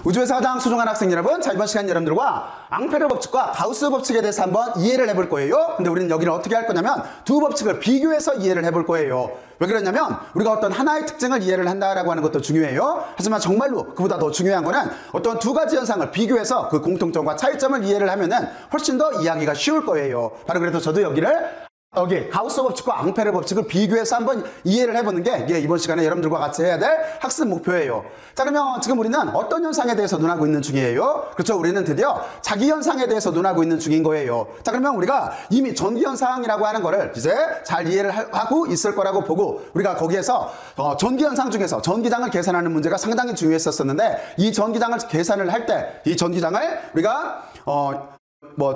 우주에서 가장 소중한 학생 여러분, 자, 이번 시간 여러분들과 앙페르 법칙과 가우스 법칙에 대해서 한번 이해를 해볼 거예요. 근데 우리는 여기를 어떻게 할 거냐면 두 법칙을 비교해서 이해를 해볼 거예요. 왜 그러냐면 우리가 어떤 하나의 특징을 이해를 한다라고 하는 것도 중요해요. 하지만 정말로 그보다 더 중요한 거는 어떤 두 가지 현상을 비교해서 그 공통점과 차이점을 이해를 하면은 훨씬 더 이해하기가 쉬울 거예요. 바로 그래서 저도 여기 가우스 법칙과 앙페르 법칙을 비교해서 한번 이해를 해보는 게 이번 시간에 여러분들과 같이 해야 될 학습 목표예요. 자, 그러면 지금 우리는 어떤 현상에 대해서 논하고 있는 중이에요? 그렇죠? 우리는 드디어 자기 현상에 대해서 논하고 있는 중인 거예요. 자, 그러면 우리가 이미 전기 현상이라고 하는 거를 이제 잘 이해를 하고 있을 거라고 보고, 우리가 거기에서 전기 현상 중에서 전기장을 계산하는 문제가 상당히 중요했었는데, 이 전기장을 계산을 할 때 이 전기장을 우리가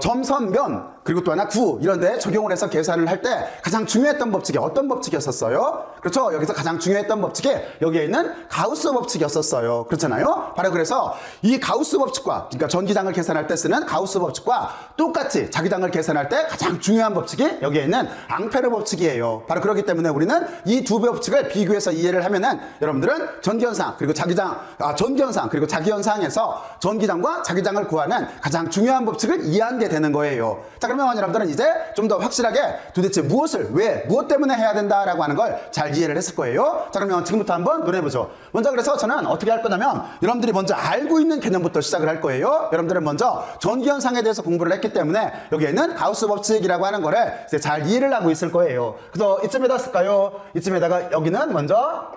점선, 면, 그리고 또 하나 구 이런 데 적용을 해서 계산을 할 때 가장 중요했던 법칙이 어떤 법칙이었었어요? 그렇죠? 여기서 가장 중요했던 법칙이 여기에 있는 가우스 법칙이었었어요. 그렇잖아요? 바로 그래서 이 가우스 법칙과, 그러니까 전기장을 계산할 때 쓰는 가우스 법칙과 똑같이 자기장을 계산할 때 가장 중요한 법칙이 여기에 있는 앙페르 법칙이에요. 바로 그렇기 때문에 우리는 이 두 법칙을 비교해서 이해를 하면은 여러분들은 전기현상 그리고 전기현상 그리고 자기현상에서 전기장과 자기장을 구하는 가장 중요한 법칙을 이해하게 되는 거예요. 자, 그러면 여러분들은 이제 좀 더 확실하게 도대체 무엇을 무엇 때문에 해야 된다라고 하는 걸 잘 이해를 했을 거예요. 자, 그러면 지금부터 한번 논해보죠. 먼저 그래서 저는 어떻게 할 거냐면 여러분들이 먼저 알고 있는 개념부터 시작을 할 거예요. 여러분들은 먼저 전기현상에 대해서 공부를 했기 때문에 여기에 있는 가우스 법칙이라고 하는 거를 이제 잘 이해를 하고 있을 거예요. 그래서 이쯤에다 쓸까요? 이쯤에다가 여기는 먼저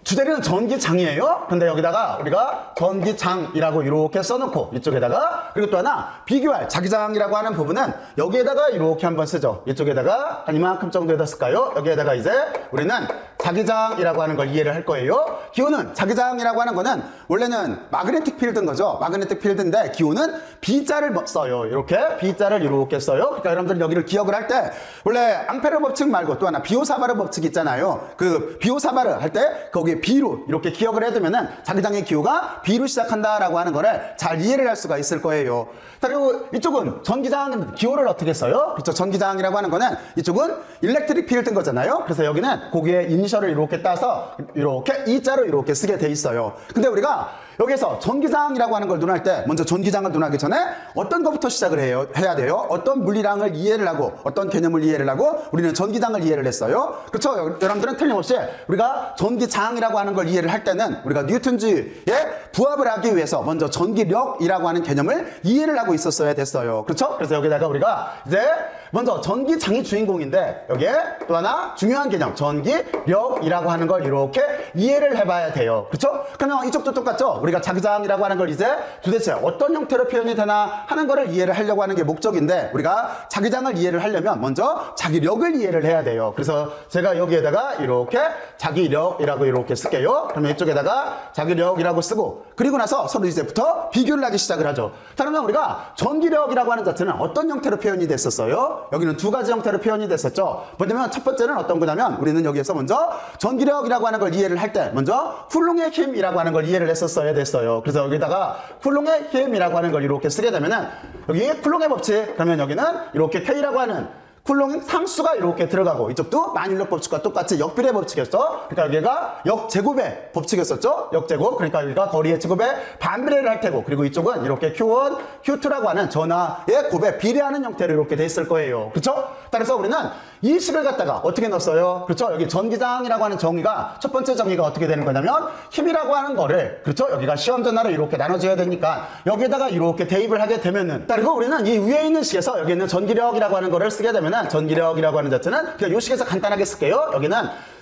주제는 전기장이에요. 근데 여기다가 우리가 전기장이라고 이렇게 써놓고 이쪽에다가, 그리고 또 하나 비교할 자기장이라고 하는 부분은 여기에다가 이렇게 한번 쓰죠. 이쪽에다가 한 이만큼 정도에다 쓸까요? 여기에다가 이제 우리는 자기장이라고 하는 걸 이해를 할 거예요. 기호는 자기장이라고 하는 거는 원래는 마그네틱 필드인 거죠. 마그네틱 필드인데 기호는 B자를 써요. 이렇게 B자를 이렇게 써요. 그러니까 여러분들 여기를 기억을 할 때 원래 앙페르 법칙 말고 또 하나 비오사바르 법칙 있잖아요. 그 비오사바르 할 때 거기 B로 이렇게 기억을 해두면은 자기장의 기호가 B로 시작한다라고 하는 거를 잘 이해를 할 수가 있을 거예요. 자, 그리고 이쪽은 전기장 기호를 어떻게 써요? 그렇죠. 전기장이라고 하는 거는 이쪽은 일렉트릭 필드인 거잖아요. 그래서 여기는 거기에 이니셜을 이렇게 따서 이렇게 E자로 이렇게 쓰게 돼 있어요. 근데 우리가 여기서 전기장이라고 하는 걸 논할 때 먼저 전기장을 논하기 전에 어떤 것부터 시작을 해야 돼요? 어떤 물리량을 이해를 하고 어떤 개념을 이해를 하고 우리는 전기장을 이해를 했어요. 그렇죠? 여러분들은 틀림없이 우리가 전기장이라고 하는 걸 이해를 할 때는 우리가 뉴턴주의에 부합을 하기 위해서 먼저 전기력이라고 하는 개념을 이해를 하고 있었어야 됐어요. 그렇죠? 그래서 여기다가 우리가 이제 먼저 전기장이 주인공인데 여기에 또 하나 중요한 개념 전기력이라고 하는 걸 이렇게 이해를 해봐야 돼요. 그렇죠? 그러면 이쪽도 똑같죠? 우리가 자기장이라고 하는 걸 이제 도대체 어떤 형태로 표현이 되나 하는 거를 이해를 하려고 하는 게 목적인데, 우리가 자기장을 이해를 하려면 먼저 자기력을 이해를 해야 돼요. 그래서 제가 여기에다가 이렇게 자기력이라고 이렇게 쓸게요. 그러면 이쪽에다가 자기력이라고 쓰고, 그리고 나서 서로 이제부터 비교를 하기 시작을 하죠. 자, 그러면 우리가 전기력이라고 하는 자체는 어떤 형태로 표현이 됐었어요? 여기는 두 가지 형태로 표현이 됐었죠. 뭐냐면 첫 번째는 어떤 거냐면 우리는 여기에서 먼저 전기력이라고 하는 걸 이해를 할 때 먼저 쿨롱의 힘이라고 하는 걸 이해를 했었어야 됐어요. 그래서 여기다가 쿨롱의 힘이라고 하는 걸 이렇게 쓰게 되면은 여기 쿨롱의 법칙, 그러면 여기는 이렇게 K라고 하는 쿨롱의 상수가 이렇게 들어가고, 이쪽도 만일력 법칙과 똑같이 역비례 법칙이었죠. 그러니까 여기가 역제곱의 법칙이었었죠. 역제곱. 그러니까 여기가 거리의 제곱에 반비례를 할 테고, 그리고 이쪽은 이렇게 Q1, Q2라고 하는 전하의 곱에 비례하는 형태로 이렇게 돼 있을 거예요. 그렇죠? 그래서 우리는 이 식을 갖다가 어떻게 넣었어요? 그렇죠? 여기 전기장이라고 하는 정의가, 첫 번째 정의가 어떻게 되는 거냐면 힘이라고 하는 거를, 그렇죠? 여기가 시험 전화로 이렇게 나눠줘야 되니까 여기에다가 이렇게 대입을 하게 되면은, 그리고 우리는 이 위에 있는 식에서 여기 있는 전기력이라고 하는 거를 쓰게 되면 전기력이라고 하는 자체는 그냥 이 식에서 간단하게 쓸게요. 여기는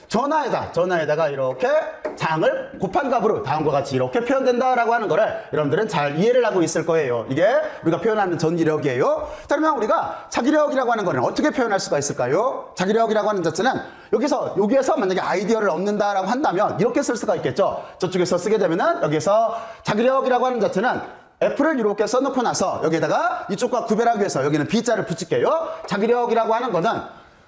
전하에다가 이렇게 장을 곱한 값으로 다음과 같이 이렇게 표현된다라고 하는 거를 여러분들은 잘 이해를 하고 있을 거예요. 이게 우리가 표현하는 전기력이에요. 자, 그러면 우리가 자기력이라고 하는 거는 어떻게 표현할 수가 있을까요? 자기력이라고 하는 자체는 여기에서 만약에 아이디어를 얻는다라고 한다면 이렇게 쓸 수가 있겠죠. 저쪽에서 쓰게 되면은 여기에서 자기력이라고 하는 자체는 F를 이렇게 써놓고 나서 여기에다가 이쪽과 구별하기 위해서 여기는 B자를 붙일게요. 자기력이라고 하는 거는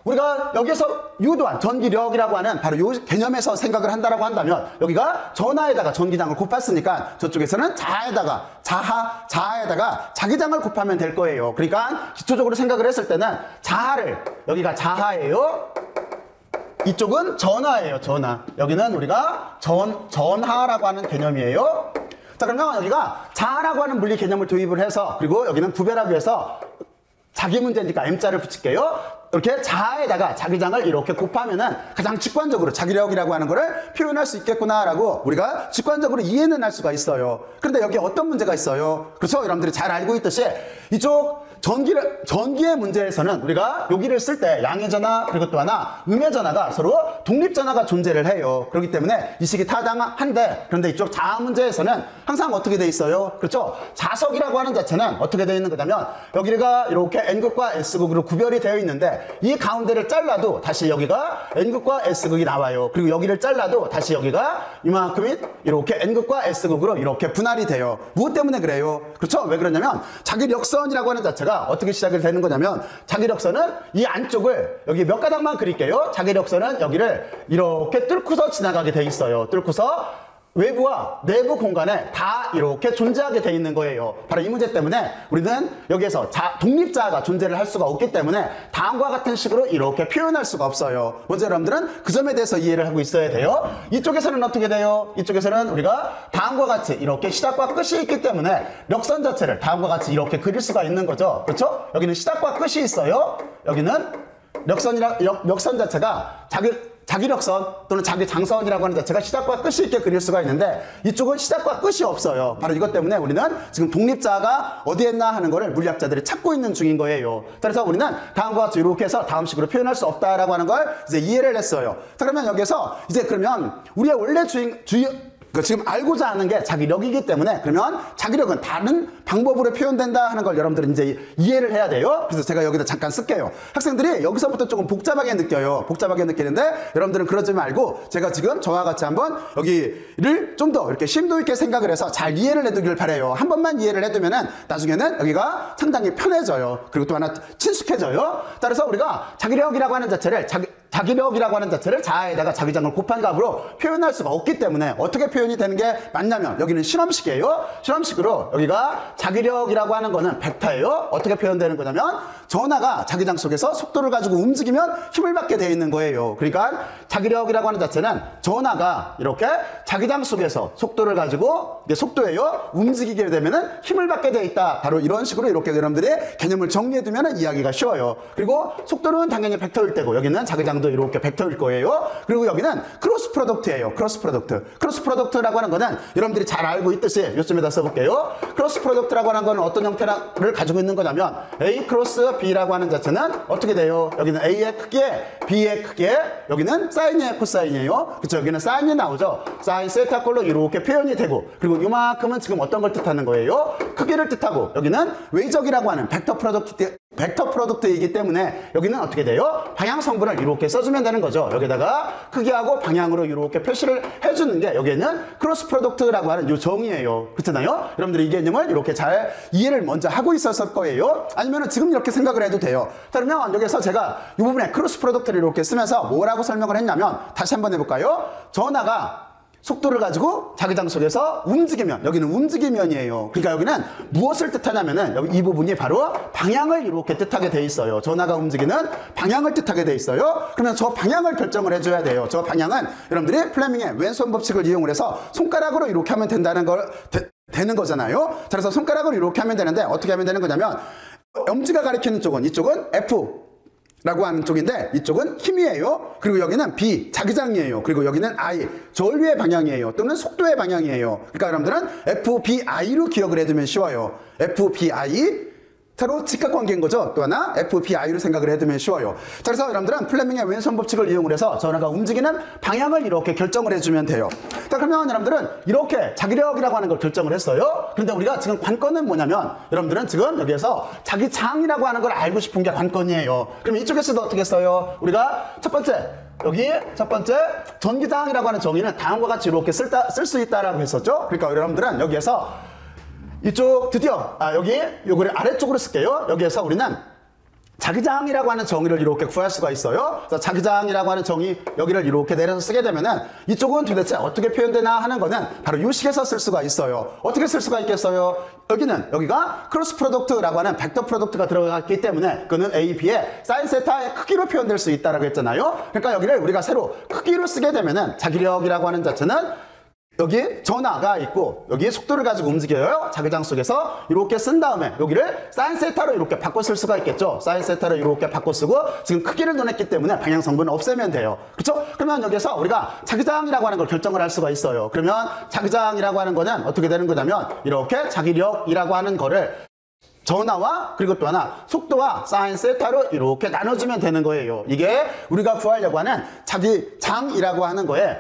우리가 여기서 유도한 전기력이라고 하는 바로 이 개념에서 생각을 한다라고 한다면 여기가 전하에다가 전기장을 곱했으니까 저쪽에서는 자하에다가 자기장을 곱하면 될 거예요. 그러니까 기초적으로 생각을 했을 때는 여기가 자하예요. 이쪽은 전하예요. 전하. 여기는 우리가 전하라고 하는 개념이에요. 자, 그러면 여기가 자라고 하는 물리 개념을 도입을 해서, 그리고 여기는 구별하기 위해서 자기 문제니까 M자를 붙일게요. 이렇게 자에다가 자기장을 이렇게 곱하면은 가장 직관적으로 자기력이라고 하는 거를 표현할 수 있겠구나라고 우리가 직관적으로 이해는 할 수가 있어요. 그런데 여기 어떤 문제가 있어요? 그렇죠? 여러분들이 잘 알고 있듯이 이쪽 전기의 문제에서는 우리가 여기를 쓸 때 양의 전하 그리고 또 하나 음의 전하가 서로 독립 전하가 존재를 해요. 그렇기 때문에 이 식이 타당한데, 그런데 이쪽 자아 문제에서는 항상 어떻게 돼 있어요? 그렇죠? 자석이라고 하는 자체는 어떻게 되어 있는 거냐면 여기가 이렇게 N극과 S극으로 구별이 되어 있는데 이 가운데를 잘라도 다시 여기가 N극과 S극이 나와요. 그리고 여기를 잘라도 다시 여기가 이만큼이 이렇게 N극과 S극으로 이렇게 분할이 돼요. 무엇 때문에 그래요? 그렇죠? 왜 그러냐면 자기력선이라고 하는 자체가 어떻게 시작이 되는 거냐면, 자기력선은 이 안쪽을 여기 몇 가닥만 그릴게요. 자기력선은 여기를 이렇게 뚫고서 지나가게 돼 있어요. 뚫고서 외부와 내부 공간에 다 이렇게 존재하게 돼 있는 거예요. 바로 이 문제 때문에 우리는 여기에서 독립자가 존재를 할 수가 없기 때문에 다음과 같은 식으로 이렇게 표현할 수가 없어요. 먼저 여러분들은 그 점에 대해서 이해를 하고 있어야 돼요. 이쪽에서는 어떻게 돼요? 이쪽에서는 우리가 다음과 같이 이렇게 시작과 끝이 있기 때문에 력선 자체를 다음과 같이 이렇게 그릴 수가 있는 거죠. 그렇죠? 여기는 시작과 끝이 있어요. 여기는 력선 자체가 자기력선 또는 자기장선이라고 하는 자체가 시작과 끝이 있게 그릴 수가 있는데, 이쪽은 시작과 끝이 없어요. 바로 이것 때문에 우리는 지금 독립자가 어디에 있나 하는 거를 물리학자들이 찾고 있는 중인 거예요. 그래서 우리는 다음과 같이 이렇게 해서 다음 식으로 표현할 수 없다라고 하는 걸 이제 이해를 했어요. 자, 그러면 여기서 이제 그러면 우리의 원래 지금 알고자 하는 게 자기력이기 때문에, 그러면 자기력은 다른 방법으로 표현된다 하는 걸 여러분들은 이제 이해를 해야 돼요. 그래서 제가 여기다 잠깐 쓸게요. 학생들이 여기서부터 조금 복잡하게 느껴요. 복잡하게 느끼는데 여러분들은 그러지 말고 제가 지금 저와 같이 한번 여기를 좀 더 이렇게 심도 있게 생각을 해서 잘 이해를 해두길 바래요. 한 번만 이해를 해두면은 나중에는 여기가 상당히 편해져요. 그리고 또 하나 친숙해져요. 따라서 우리가 자기력이라고 하는 자체를 자기력이라고 하는 자체를 자아에다가 자기장을 곱한 값으로 표현할 수가 없기 때문에 어떻게 표현이 되는 게 맞냐면, 여기는 실험식이에요. 실험식으로 여기가 자기력이라고 하는 거는 벡터예요. 어떻게 표현되는 거냐면 전하가 자기장 속에서 속도를 가지고 움직이면 힘을 받게 되어 있는 거예요. 그러니까 자기력이라고 하는 자체는 전하가 이렇게 자기장 속에서 속도를 가지고, 이게 속도예요. 움직이게 되면은 힘을 받게 되어 있다. 바로 이런 식으로 이렇게 여러분들이 개념을 정리해 두면 이해하기가 쉬워요. 그리고 속도는 당연히 벡터일 때고, 여기는 자기장 이렇게 벡터일 거예요. 그리고 여기는 크로스 프로덕트예요. 크로스 프로덕트. 크로스 프로덕트라고 하는 거는 여러분들이 잘 알고 있듯이 요점에다 써볼게요. 크로스 프로덕트라고 하는 거는 어떤 형태를 가지고 있는 거냐면 A 크로스 B라고 하는 자체는 어떻게 돼요? 여기는 A의 크기에 B의 크기에, 여기는 사인이에요, 코사인이에요. 그쵸? 여기는 사인이 나오죠. 사인 세타 꼴로 이렇게 표현이 되고, 그리고 이만큼은 지금 어떤 걸 뜻하는 거예요? 크기를 뜻하고, 여기는 외적이라고 하는 벡터 프로덕트이기 때문에 여기는 어떻게 돼요? 방향 성분을 이렇게 써주면 되는 거죠. 여기다가 크기하고 방향으로 이렇게 표시를 해주는 게 여기에는 크로스 프로덕트라고 하는 요 정의예요. 그렇잖아요? 여러분들이 이 개념을 이렇게 잘 이해를 먼저 하고 있었을 거예요. 아니면 지금 이렇게 생각을 해도 돼요. 자, 그러면 여기서 제가 이 부분에 크로스 프로덕트를 이렇게 쓰면서 뭐라고 설명을 했냐면, 다시 한번 해볼까요? 전하가 속도를 가지고 자기장 속에서 움직이면, 여기는 움직이면이에요. 그러니까 여기는 무엇을 뜻하냐면은 여기 이 부분이 바로 방향을 이렇게 뜻하게 돼 있어요. 전하가 움직이는 방향을 뜻하게 돼 있어요. 그러면 저 방향을 결정을 해줘야 돼요. 저 방향은 여러분들이 플레밍의 왼손 법칙을 이용을 해서 손가락으로 이렇게 하면 된다는 되는 거잖아요. 그래서 손가락으로 이렇게 하면 되는데 어떻게 하면 되는 거냐면, 엄지가 가리키는 쪽은, 이쪽은 F 라고 하는 쪽인데 이쪽은 힘이에요. 그리고 여기는 B, 자기장이에요. 그리고 여기는 I, 전류의 방향이에요. 또는 속도의 방향이에요. 그러니까 여러분들은 FBI로 기억을 해두면 쉬워요. FBI 서로 직각관계인 거죠. 또 하나 FBI로 생각을 해두면 쉬워요. 자, 그래서 여러분들은 플레밍의 왼손 법칙을 이용을 해서 전하가 움직이는 방향을 이렇게 결정을 해주면 돼요. 자, 그러면 여러분들은 이렇게 자기력이라고 하는 걸 결정을 했어요. 그런데 우리가 지금 관건은 뭐냐면, 여러분들은 지금 여기에서 자기장이라고 하는 걸 알고 싶은 게 관건이에요. 그럼 이쪽에서도 어떻게 써요? 우리가 첫 번째, 여기 첫 번째 전기장이라고 하는 정의는 다음과 같이 이렇게 쓸 수 있다라고 했었죠. 그러니까 여러분들은 여기에서 이쪽 드디어 요거를 아래쪽으로 쓸게요. 여기에서 우리는 자기장이라고 하는 정의를 이렇게 구할 수가 있어요. 그래서 자기장이라고 하는 정의 여기를 이렇게 내려서 쓰게 되면은 이쪽은 도대체 어떻게 표현되나 하는 거는 바로 이 식에서 쓸 수가 있어요. 어떻게 쓸 수가 있겠어요? 여기가 크로스 프로덕트라고 하는 벡터 프로덕트가 들어갔기 때문에 그거는 A, B의 사인 세타의 크기로 표현될 수 있다라고 했잖아요. 그러니까 여기를 우리가 새로 크기로 쓰게 되면은 자기력이라고 하는 자체는 여기 전하가 있고 여기 속도를 가지고 움직여요. 자기장 속에서 이렇게 쓴 다음에 여기를 사인 세타로 이렇게 바꿔 쓸 수가 있겠죠. 사인 세타로 이렇게 바꿔 쓰고 지금 크기를 논했기 때문에 방향 성분을 없애면 돼요. 그렇죠? 그러면 여기서 우리가 자기장이라고 하는 걸 결정을 할 수가 있어요. 그러면 자기장이라고 하는 거는 어떻게 되는 거냐면 이렇게 자기력이라고 하는 거를 전하와 그리고 또 하나 속도와 사인 세타로 이렇게 나눠주면 되는 거예요. 이게 우리가 구하려고 하는 자기장이라고 하는 거에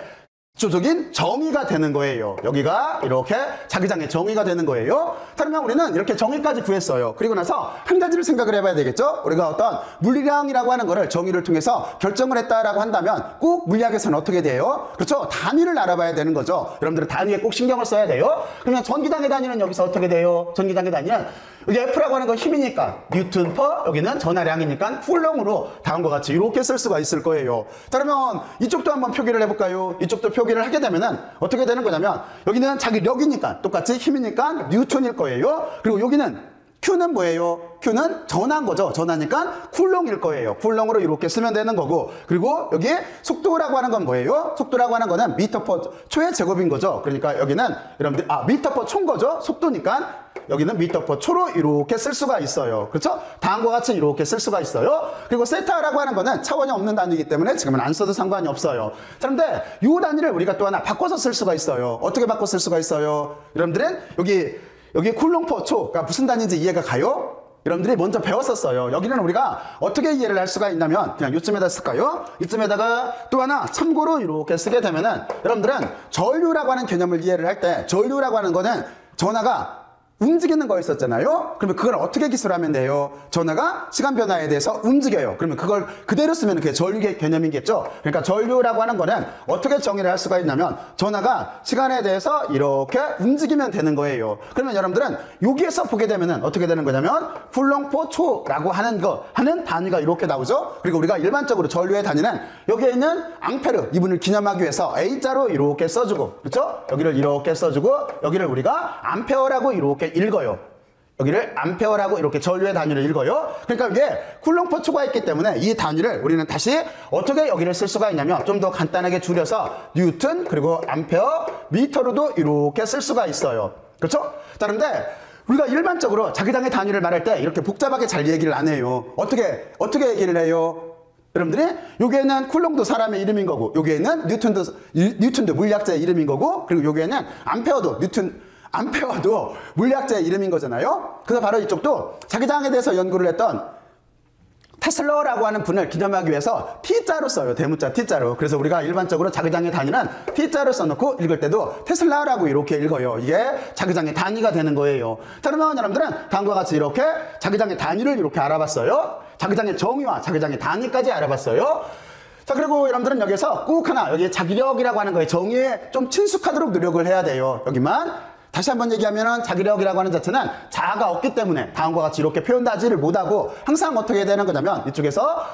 구조적인 정의가 되는 거예요. 여기가 이렇게 자기장의 정의가 되는 거예요. 그러면 우리는 이렇게 정의까지 구했어요. 그리고 나서 한 가지를 생각을 해봐야 되겠죠. 우리가 어떤 물리량이라고 하는 거를 정의를 통해서 결정을 했다라고 한다면 꼭 물리학에서는 어떻게 돼요? 그렇죠? 단위를 알아봐야 되는 거죠. 여러분들은 단위에 꼭 신경을 써야 돼요. 그러면 전기장의 단위는 여기서 어떻게 돼요? 전기장의 단위는 여기 F라고 하는 건 힘이니까 뉴턴 퍼, 여기는 전하량이니까 쿨럼으로 다음과 같이 이렇게 쓸 수가 있을 거예요. 자, 그러면 이쪽도 한번 표기를 해볼까요? 이쪽도 표기를 하게 되면은 어떻게 되는 거냐면 여기는 자기력이니까 똑같이 힘이니까 뉴턴일 거예요. 그리고 여기는 Q는 뭐예요? Q는 전하인 거죠. 전하니까 쿨롱일 거예요. 쿨롱으로 이렇게 쓰면 되는 거고, 그리고 여기 속도라고 하는 건 뭐예요? 속도라고 하는 거는 미터 퍼 초의 제곱인 거죠. 그러니까 여기는 여러분들 미터 퍼 초인 거죠. 속도니까 여기는 미터 퍼 초로 이렇게 쓸 수가 있어요. 그렇죠? 다음과 같이 이렇게 쓸 수가 있어요. 그리고 세타라고 하는 거는 차원이 없는 단위이기 때문에 지금은 안 써도 상관이 없어요. 자, 그런데 이 단위를 우리가 또 하나 바꿔서 쓸 수가 있어요. 어떻게 바꿔 쓸 수가 있어요? 여러분들은 여기 쿨롱 퍼 초가 무슨 단위인지 이해가 가요? 여러분들이 먼저 배웠었어요. 여기는 우리가 어떻게 이해를 할 수가 있냐면 그냥 이쯤에다 쓸까요? 이쯤에다가 또 하나 참고로 이렇게 쓰게 되면은 여러분들은 전류라고 하는 개념을 이해를 할 때 전류라고 하는 거는 전하가 움직이는 거 있었잖아요. 그러면 그걸 어떻게 기술하면 돼요? 전하가 시간 변화에 대해서 움직여요. 그러면 그걸 그대로 쓰면 그게 전류의 개념이겠죠. 그러니까 전류라고 하는 거는 어떻게 정의를 할 수가 있냐면 전하가 시간에 대해서 이렇게 움직이면 되는 거예요. 그러면 여러분들은 여기에서 보게 되면은 어떻게 되는 거냐면 쿨롱포 초라고 하는 단위가 이렇게 나오죠. 그리고 우리가 일반적으로 전류의 단위는 여기에 있는 앙페르 이분을 기념하기 위해서 A자로 이렇게 써주고, 그렇죠? 여기를 이렇게 써주고 여기를 우리가 암페어라고 이렇게 읽어요. 여기를 암페어라고 이렇게 전류의 단위를 읽어요. 그러니까 이게 쿨롱/포 초가 있기 때문에 이 단위를 우리는 다시 어떻게 여기를 쓸 수가 있냐면 좀 더 간단하게 줄여서 뉴턴 그리고 암페어 미터로도 이렇게 쓸 수가 있어요. 그렇죠? 자, 그런데 우리가 일반적으로 자기장의 단위를 말할 때 이렇게 복잡하게 잘 얘기를 안 해요. 어떻게 얘기를 해요? 여러분들이 여기에는 쿨롱도 사람의 이름인 거고 여기에는 뉴턴도 물리학자의 이름인 거고 그리고 여기에는 암페어도 물리학자의 이름인 거잖아요. 그래서 바로 이쪽도 자기장에 대해서 연구를 했던 테슬라라고 하는 분을 기념하기 위해서 T자로 써요. 대문자 T자로. 그래서 우리가 일반적으로 자기장의 단위는 T자로 써놓고 읽을 때도 테슬라라고 이렇게 읽어요. 이게 자기장의 단위가 되는 거예요. 자, 그러면 여러분들은 다음과 같이 이렇게 자기장의 단위를 이렇게 알아봤어요. 자기장의 정의와 자기장의 단위까지 알아봤어요. 자, 그리고 여러분들은 여기서 꼭 하나 여기 자기력이라고 하는 거에 정의에 좀 친숙하도록 노력을 해야 돼요. 여기만 다시 한번 얘기하면은 자기력이라고 하는 자체는 자아가 없기 때문에 다음과 같이 이렇게 표현하지를 못하고 항상 어떻게 되는 거냐면 이쪽에서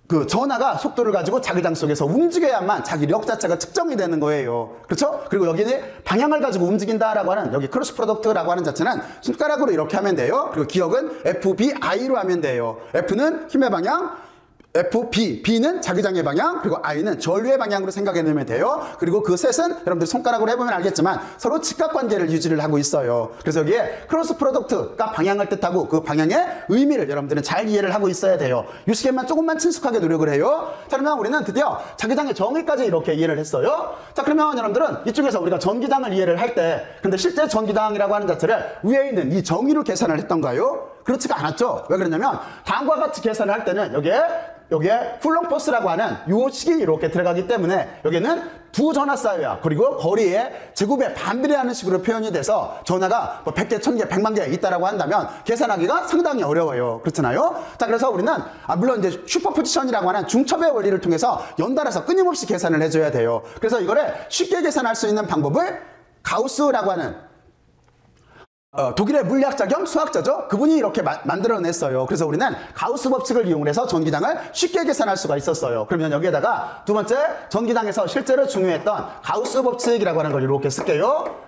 그 전하가 속도를 가지고 자기장 속에서 움직여야만 자기력 자체가 측정이 되는 거예요. 그렇죠? 그리고 여기는 방향을 가지고 움직인다라고 하는 여기 크로스 프로덕트라고 하는 자체는 손가락으로 이렇게 하면 돼요. 그리고 기억은 FBI로 하면 돼요. F는 힘의 방향, B는 자기장의 방향, 그리고 I는 전류의 방향으로 생각해내면 돼요. 그리고 그 셋은 여러분들 손가락으로 해보면 알겠지만 서로 직각관계를 유지를 하고 있어요. 그래서 여기에 크로스 프로덕트가 방향을 뜻하고 그 방향의 의미를 여러분들은 잘 이해를 하고 있어야 돼요. 이 시간만 조금만 친숙하게 노력을 해요. 자, 그러면 우리는 드디어 자기장의 정의까지 이렇게 이해를 했어요. 자, 그러면 여러분들은 이쪽에서 우리가 전기장을 이해를 할 때 근데 실제 전기장이라고 하는 자체를 위에 있는 이 정의로 계산을 했던가요? 그렇지가 않았죠. 왜 그러냐면 다음과 같이 계산을 할 때는 여기에 쿨롱포스라고 하는 요 식이 이렇게 들어가기 때문에 여기는 두 전하 사이와 그리고 거리의 제곱의 반비례하는 식으로 표현이 돼서 전하가 뭐 100개, 1000개, 100만 개 있다라고 한다면 계산하기가 상당히 어려워요. 그렇잖아요? 자, 그래서 우리는 물론 이제 슈퍼포지션이라고 하는 중첩의 원리를 통해서 연달아서 끊임없이 계산을 해줘야 돼요. 그래서 이거를 쉽게 계산할 수 있는 방법을 가우스라고 하는 독일의 물리학자 겸 수학자죠. 그분이 이렇게 만들어냈어요. 그래서 우리는 가우스 법칙을 이용해서 전기장을 쉽게 계산할 수가 있었어요. 그러면 여기에다가 두 번째, 전기장에서 실제로 중요했던 가우스 법칙이라고 하는 걸 이렇게 쓸게요.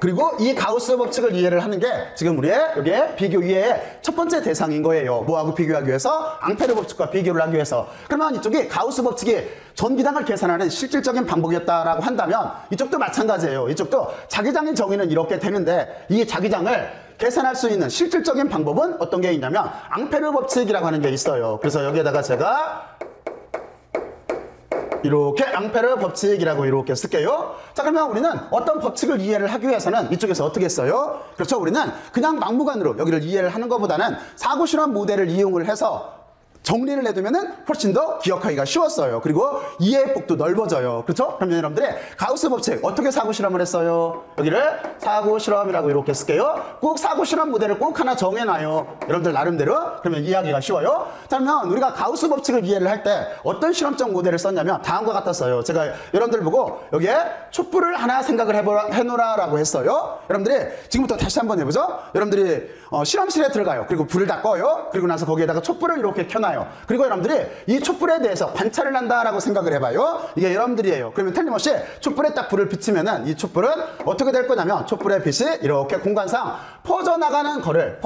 그리고 이 가우스 법칙을 이해를 하는 게 지금 우리의 여기에 비교 이해의 첫 번째 대상인 거예요. 뭐하고 비교하기 위해서? 앙페르 법칙과 비교를 하기 위해서. 그러면 이쪽이 가우스 법칙이 전기장을 계산하는 실질적인 방법이었다라고 한다면 이쪽도 마찬가지예요. 이쪽도 자기장의 정의는 이렇게 되는데 이 자기장을 계산할 수 있는 실질적인 방법은 어떤 게 있냐면 앙페르 법칙이라고 하는 게 있어요. 그래서 여기에다가 제가 이렇게 앙페르 법칙이라고 이렇게 쓸게요. 자, 그러면 우리는 어떤 법칙을 이해를 하기 위해서는 이쪽에서 어떻게 했어요? 그렇죠. 우리는 그냥 막무가내로 여기를 이해를 하는 것보다는 사고실험 모델을 이용을 해서 정리를 해두면은 훨씬 더 기억하기가 쉬웠어요. 그리고 이해의 폭도 넓어져요. 그렇죠? 그러면 여러분들이 가우스 법칙 어떻게 사고 실험을 했어요? 여기를 사고 실험이라고 이렇게 쓸게요. 꼭 사고 실험 모델을 꼭 하나 정해놔요. 여러분들 나름대로. 그러면 이해하기가 쉬워요. 자, 그러면 우리가 가우스 법칙을 이해를 할 때 어떤 실험적 모델을 썼냐면 다음과 같았어요. 제가 여러분들 보고 여기에 촛불을 하나 생각을 해놓으라고 했어요. 여러분들이 지금부터 다시 한번 해보죠. 여러분들이 실험실에 들어가요. 그리고 불을 다 꺼요. 그리고 나서 거기에다가 촛불을 이렇게 켜놔요. 그리고 여러분들이 이 촛불에 대해서 관찰을 한다라고 생각을 해봐요. 이게 여러분들이에요. 그러면 틀림없이 촛불에 딱 불을 비치면은 이 촛불은 어떻게 될 거냐면 촛불의 빛이 이렇게 공간상 퍼져나가는 거를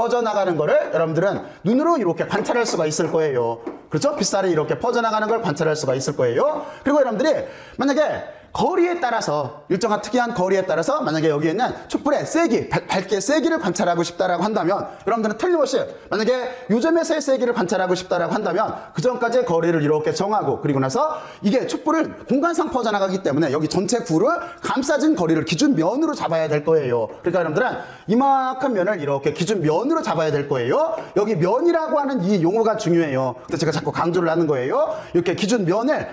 여러분들은 눈으로 이렇게 관찰할 수가 있을 거예요. 그렇죠? 빛살이 이렇게 퍼져나가는 걸 관찰할 수가 있을 거예요. 그리고 여러분들이 만약에 거리에 따라서 일정한 특이한 거리에 따라서 만약에 여기에 있는 촛불의 세기, 밝기의 세기를 관찰하고 싶다라고 한다면 여러분들은 틀림없이 만약에 요점에서의 세기를 관찰하고 싶다라고 한다면 그 전까지의 거리를 이렇게 정하고 그리고 나서 이게 촛불을 공간상 퍼져나가기 때문에 여기 전체 구를 감싸진 거리를 기준면으로 잡아야 될 거예요. 그러니까 여러분들은 이만큼 면을 이렇게 기준면으로 잡아야 될 거예요. 여기 면이라고 하는 이 용어가 중요해요. 그래서 제가 자꾸 강조를 하는 거예요. 이렇게 기준면을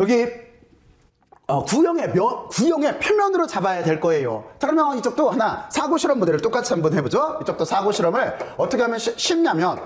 여기 구형의 표면으로 잡아야 될 거예요. 자, 그러면 이쪽도 하나 사고실험 모델을 똑같이 한번 해보죠. 이쪽도 사고실험을 어떻게 하면 쉽냐면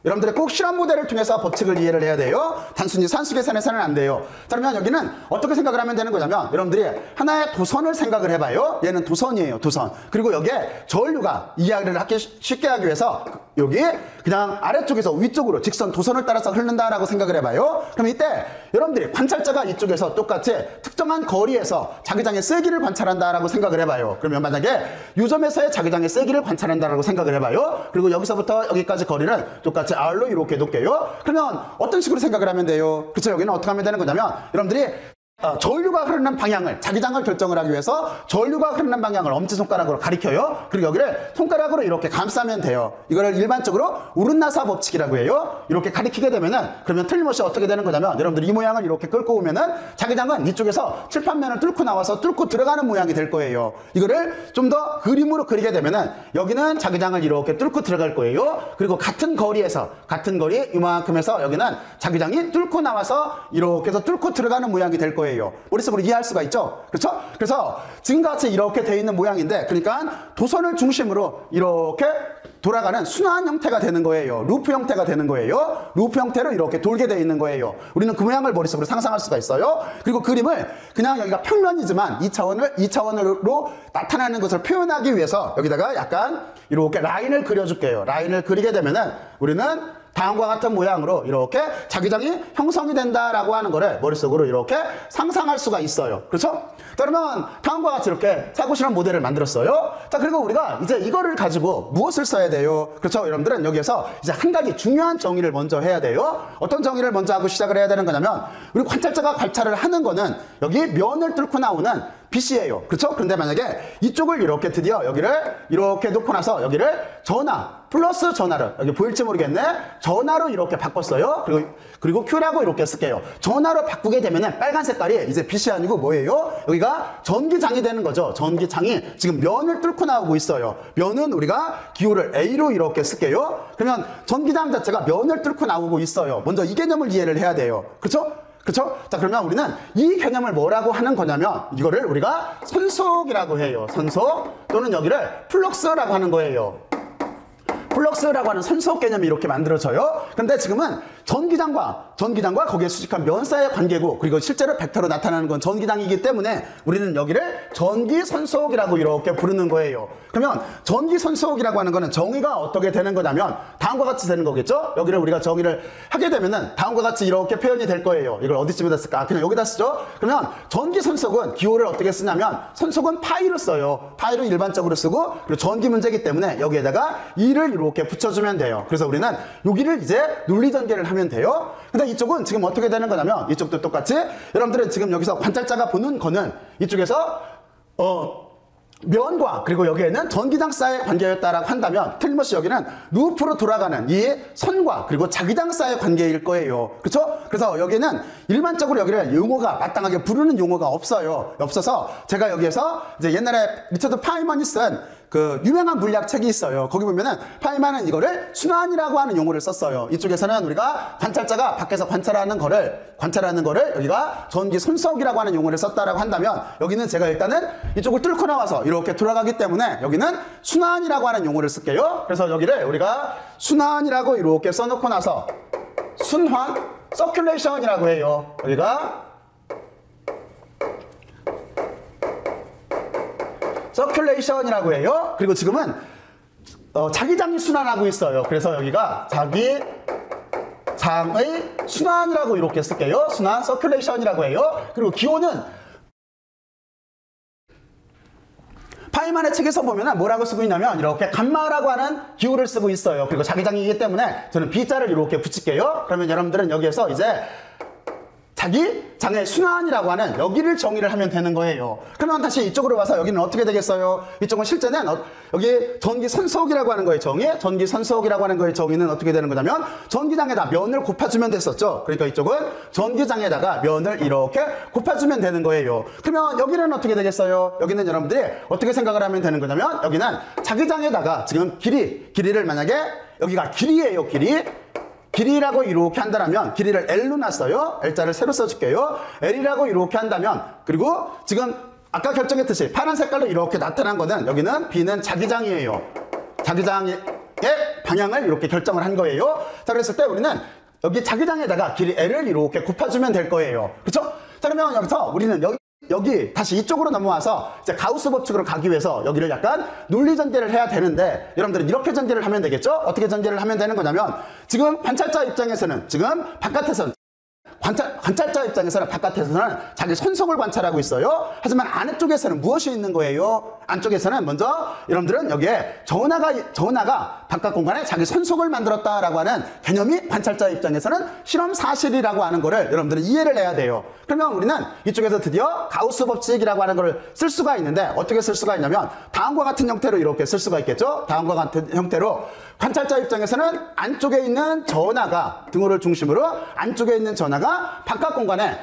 여러분들이 꼭 실험 모델을 통해서 법칙을 이해를 해야 돼요. 단순히 산수 계산해서는 안 돼요. 자, 그러면 여기는 어떻게 생각을 하면 되는 거냐면 여러분들이 하나의 도선을 생각을 해봐요. 얘는 도선이에요. 도선. 그리고 여기에 전류가 이해를 쉽게 하기 위해서 여기 그냥 아래쪽에서 위쪽으로 직선 도선을 따라서 흐른다라고 생각을 해봐요. 그럼 이때 여러분들이 관찰자가 이쪽에서 똑같이 특정한 거리에서 자기장의 세기를 관찰한다라고 생각을 해봐요. 그러면 만약에 요점에서의 자기장의 세기를 관찰한다라고 생각을 해봐요. 그리고 여기서부터 여기까지 거리는 똑같이 R로 이렇게 놓을게요. 그러면 어떤 식으로 생각을 하면 돼요? 그렇죠? 여기는 어떻게 하면 되는 거냐면 여러분들이 전류가 흐르는 방향을 자기장을 결정을 하기 위해서 전류가 흐르는 방향을 엄지손가락으로 가리켜요. 그리고 여기를 손가락으로 이렇게 감싸면 돼요. 이거를 일반적으로 우른나사 법칙이라고 해요. 이렇게 가리키게 되면은 그러면 틀림없이 어떻게 되는 거냐면 여러분들 이 모양을 이렇게 끌고 오면은 자기장은 이쪽에서 칠판면을 뚫고 나와서 뚫고 들어가는 모양이 될 거예요. 이거를 좀 더 그림으로 그리게 되면은 여기는 자기장을 이렇게 뚫고 들어갈 거예요. 그리고 같은 거리 이만큼 해서 여기는 자기장이 뚫고 나와서 이렇게 해서 뚫고 들어가는 모양이 될 거예요. 머릿속으로 이해할 수가 있죠? 그렇죠? 그래서 지금과 같이 이렇게 되어 있는 모양인데 그러니까 도선을 중심으로 이렇게 돌아가는 순환 형태가 되는 거예요. 루프 형태가 되는 거예요. 루프 형태로 이렇게 돌게 되어 있는 거예요. 우리는 그 모양을 머릿속으로 상상할 수가 있어요. 그리고 그림을 그냥 여기가 평면이지만 2차원으로 나타나는 것을 표현하기 위해서 여기다가 약간 이렇게 라인을 그려줄게요. 라인을 그리게 되면은 우리는 다음과 같은 모양으로 이렇게 자기장이 형성이 된다라고 하는 거를 머릿속으로 이렇게 상상할 수가 있어요. 그렇죠? 그러면 다음과 같이 이렇게 사고실험 모델을 만들었어요. 자, 그리고 우리가 이제 이거를 가지고 무엇을 써야 돼요? 그렇죠? 여러분들은 여기에서 이제 한 가지 중요한 정의를 먼저 해야 돼요. 어떤 정의를 먼저 하고 시작을 해야 되는 거냐면 우리 관찰자가 관찰을 하는 거는 여기 면을 뚫고 나오는 빛이에요. 그렇죠? 그런데 만약에 이쪽을 이렇게 드디어 여기를 이렇게 놓고 나서 여기를 전화 플러스 전화를 여기 보일지 모르겠네. 전화로 이렇게 바꿨어요. 그리고 Q라고 이렇게 쓸게요. 전화로 바꾸게 되면은 빨간 색깔이 이제 빛이 아니고 뭐예요? 여기가 전기장이 되는 거죠. 전기장이 지금 면을 뚫고 나오고 있어요. 면은 우리가 기호를 A로 이렇게 쓸게요. 그러면 전기장 자체가 면을 뚫고 나오고 있어요. 먼저 이 개념을 이해를 해야 돼요. 그렇죠? 그렇죠? 자, 그러면 우리는 이 개념을 뭐라고 하는 거냐면 이거를 우리가 선속이라고 해요. 선속 또는 여기를 플럭스라고 하는 거예요. 플럭스라고 하는 선속 개념이 이렇게 만들어져요. 근데 지금은 전기장과 거기에 수직한 면사의 관계고, 그리고 실제로 벡터로 나타나는 건 전기장이기 때문에 우리는 여기를 전기선속이라고 이렇게 부르는 거예요. 그러면 전기선속이라고 하는 거는 정의가 어떻게 되는 거냐면 다음과 같이 되는 거겠죠? 여기를 우리가 정의를 하게 되면은 다음과 같이 이렇게 표현이 될 거예요. 이걸 어디쯤에다 쓸까? 그냥 여기다 쓰죠? 그러면 전기선속은 기호를 어떻게 쓰냐면 선속은 파이로 써요. 파이로 일반적으로 쓰고, 그리고 전기 문제이기 때문에 여기에다가 2를 이렇게 붙여주면 돼요. 그래서 우리는 여기를 이제 논리전개를 하면 돼요. 근데 이쪽은 지금 어떻게 되는 거냐면 이쪽도 똑같이 여러분들은 지금 여기서 관찰자가 보는 거는 이쪽에서 면과 그리고 여기에는 전기장사의 관계였다라고 한다면 틀림없이 여기는 루프로 돌아가는 이 선과 그리고 자기장사의 관계일 거예요. 그렇죠? 그래서 여기는 일반적으로 여기를 용어가 마땅하게 부르는 용어가 없어서 제가 여기에서 이제 옛날에 리처드 파이먼이 쓴 그 유명한 물리학 책이 있어요. 거기 보면은 파이먼은 이거를 순환이라고 하는 용어를 썼어요. 이쪽에서는 우리가 관찰자가 밖에서 관찰하는 거를 여기가 전기 손석이라고 하는 용어를 썼다라고 한다면, 여기는 제가 일단은 이쪽을 뚫고 나와서 이렇게 돌아가기 때문에 여기는 순환이라고 하는 용어를 쓸게요. 그래서 여기를 우리가 순환이라고 이렇게 써놓고 나서 순환, 서큘레이션이라고 해요. 여기가 서큘레이션이라고 해요. 그리고 지금은 자기장이 순환하고 있어요. 그래서 여기가 자기장의 순환이라고 이렇게 쓸게요. 순환, 서큘레이션이라고 해요. 그리고 기호는 파이만의 책에서 보면은 뭐라고 쓰고 있냐면 이렇게 감마라고 하는 기호를 쓰고 있어요. 그리고 자기장이기 때문에 저는 B자를 이렇게 붙일게요. 그러면 여러분들은 여기에서 이제 자기장의 순환이라고 하는 여기를 정의를 하면 되는 거예요. 그러면 다시 이쪽으로 와서 여기는 어떻게 되겠어요? 이쪽은 실제는 여기 전기선속이라고 하는 거의 정의, 전기선속이라고 하는 거의 정의는 어떻게 되는 거냐면 전기장에다 면을 곱해주면 됐었죠. 그러니까 이쪽은 전기장에다가 면을 이렇게 곱해주면 되는 거예요. 그러면 여기는 어떻게 되겠어요? 여기는 여러분들이 어떻게 생각을 하면 되는 거냐면 여기는 자기장에다가 지금 길이를 만약에 여기가 길이에요. 길이라고 이렇게 한다면 길이를 L로 놨어요. L자를 새로 써줄게요. L이라고 이렇게 한다면, 그리고 지금 아까 결정했듯이 파란 색깔로 이렇게 나타난 거는 여기는 B는 자기장이에요. 자기장의 방향을 이렇게 결정을 한 거예요. 자, 그랬을 때 우리는 여기 자기장에다가 길이 L을 이렇게 곱해주면 될 거예요. 그렇죠? 자, 그러면 여기서 우리는 여기 다시 이쪽으로 넘어와서 이제 가우스 법칙으로 가기 위해서 여기를 약간 논리 전개를 해야 되는데, 여러분들은 이렇게 전개를 하면 되겠죠? 어떻게 전개를 하면 되는 거냐면, 지금 관찰자 입장에서는 지금 바깥에서는 관찰자 입장에서는 바깥에서는 자기 손석을 관찰하고 있어요. 하지만 안쪽에서는 무엇이 있는 거예요? 안쪽에서는 먼저 여러분들은 여기에 전하가 바깥 공간에 자기 손석을 만들었다라고 하는 개념이 관찰자 입장에서는 실험 사실이라고 하는 거를 여러분들은 이해를 해야 돼요. 그러면 우리는 이쪽에서 드디어 가우스 법칙이라고 하는 걸 쓸 수가 있는데, 어떻게 쓸 수가 있냐면 다음과 같은 형태로 이렇게 쓸 수가 있겠죠? 다음과 같은 형태로 관찰자 입장에서는 안쪽에 있는 전하가, 등호를 중심으로 안쪽에 있는 전하가 바깥 공간에